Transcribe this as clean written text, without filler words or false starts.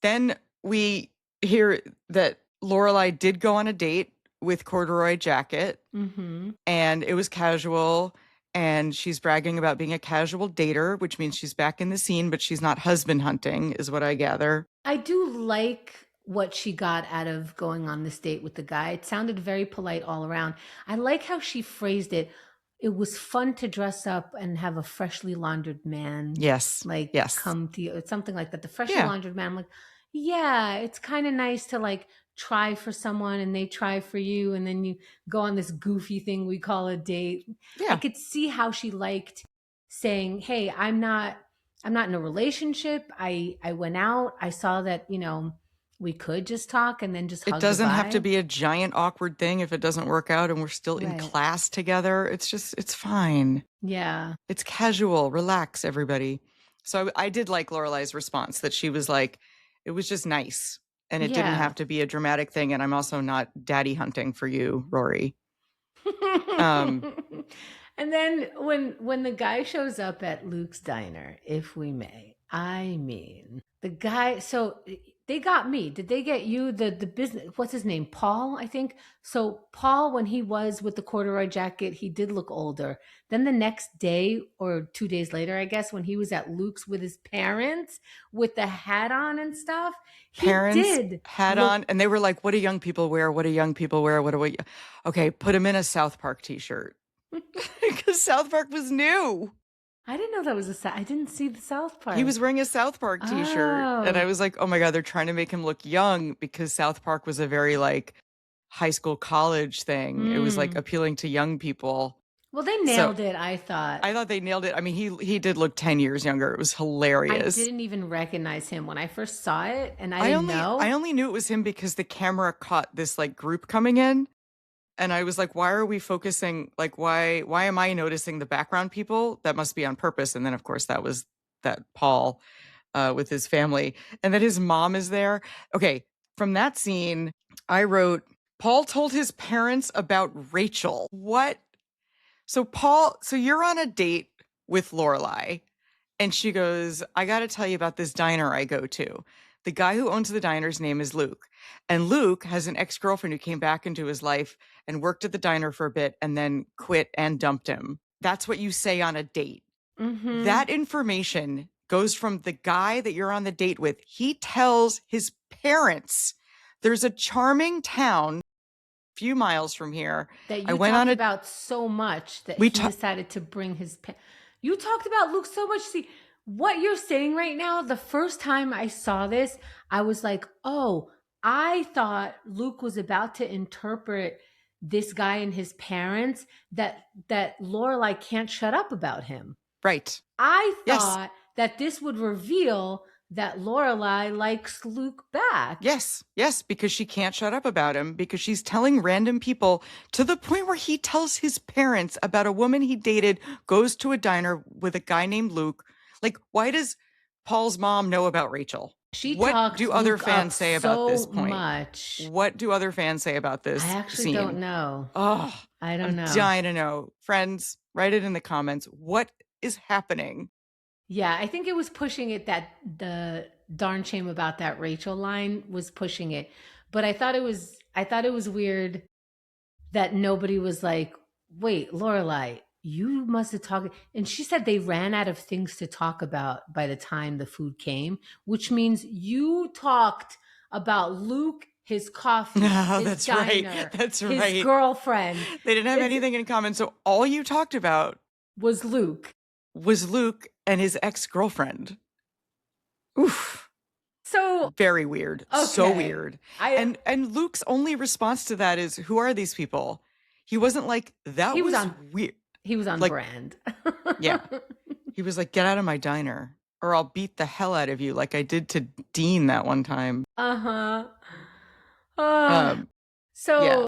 Then we hear that Lorelai did go on a date with Corduroy Jacket, and it was casual. And she's bragging about being a casual dater, which means she's back in the scene, but she's not husband hunting, is what I gather. I do like what she got out of going on this date with the guy. It sounded very polite all around. I like how she phrased it. It was fun to dress up and have a freshly laundered man. Yes. Like, yes. come to you. It's something like that. The freshly Yeah. laundered man. I'm like, yeah, it's kind of nice to like try for someone and they try for you. And then you go on this goofy thing we call a date. Yeah. I could see how she liked saying, hey, I'm not in a relationship. I went out. I saw that, we could just talk and then just hug It doesn't have to goodbye. be a giant awkward thing if it doesn't work out and we're still in Right. class together. It's fine. Yeah. It's casual. Relax, everybody. So I did like Lorelai's response that she was like, it was just nice. And it didn't Yeah. have to be a dramatic thing. And I'm also not daddy hunting for you, Rory. And then when the guy shows up at Luke's diner, if we may, I mean, the guy, so they got me. Did they get you? The business, what's his name? Paul, I think. So Paul, when he was with the corduroy jacket, he did look older. Then the next day or 2 days later, I guess, when he was at Luke's with his parents with the hat on and stuff, he did hat look- on, and they were like, what do young people wear? What do young people wear? What do we? Okay, put him in a South Park t-shirt. Because South Park was new. I didn't know that was I didn't see the South Park. He was wearing a South Park t-shirt. And I was like, oh my God, they're trying to make him look young because South Park was a very like high school college thing. It was like appealing to young people. Well, they nailed it, I thought. I thought they nailed it. I mean, he did look 10 years younger. It was hilarious. I didn't even recognize him when I first saw it, and I didn't know. I only knew it was him because the camera caught this like group coming in. And I was like, why are we focusing? Like, why am I noticing the background people? That must be on purpose. And then, of course, that was that Paul with his family and that his mom is there. Okay. From that scene, I wrote, Paul told his parents about Rachel. What? So you're on a date with Lorelai and she goes, I got to tell you about this diner I go to. The guy who owns the diner's name is Luke. And Luke has an ex-girlfriend who came back into his life and worked at the diner for a bit and then quit and dumped him. That's what you say on a date. Mm-hmm. That information goes from the guy that you're on the date with. He tells his parents there's a charming town a few miles from here. That you talked about so much that he decided to bring his... You talked about Luke so much. See, what you're saying right now, the first time I saw this, I was like, oh, I thought Luke was about to interpret this guy and his parents that Lorelai can't shut up about him. Right. I thought that this would reveal that Lorelai likes Luke back. Yes, because she can't shut up about him because she's telling random people to the point where he tells his parents about a woman he dated, goes to a diner with a guy named Luke. Like, why does Paul's mom know about Rachel? What do other fans say about this point? Much. What do other fans say about this scene? I actually don't know. Oh, I don't know. I'm dying to know. Friends, write it in the comments. What is happening? Yeah, I think it was pushing it that the darn shame about that Rachel line was pushing it. But I thought it was weird that nobody was like, wait, Lorelai, you must have talked. And she said they ran out of things to talk about by the time the food came, which means you talked about Luke, his coffee, his diner, his girlfriend. They didn't have anything in common. So all you talked about was Luke and his ex-girlfriend. Oof. So very weird. Okay. So weird. And Luke's only response to that is, who are these people? He wasn't like, that was weird. He was on brand. Yeah. He was like, get out of my diner or I'll beat the hell out of you like I did to Dean that one time. Uh-huh. Yeah.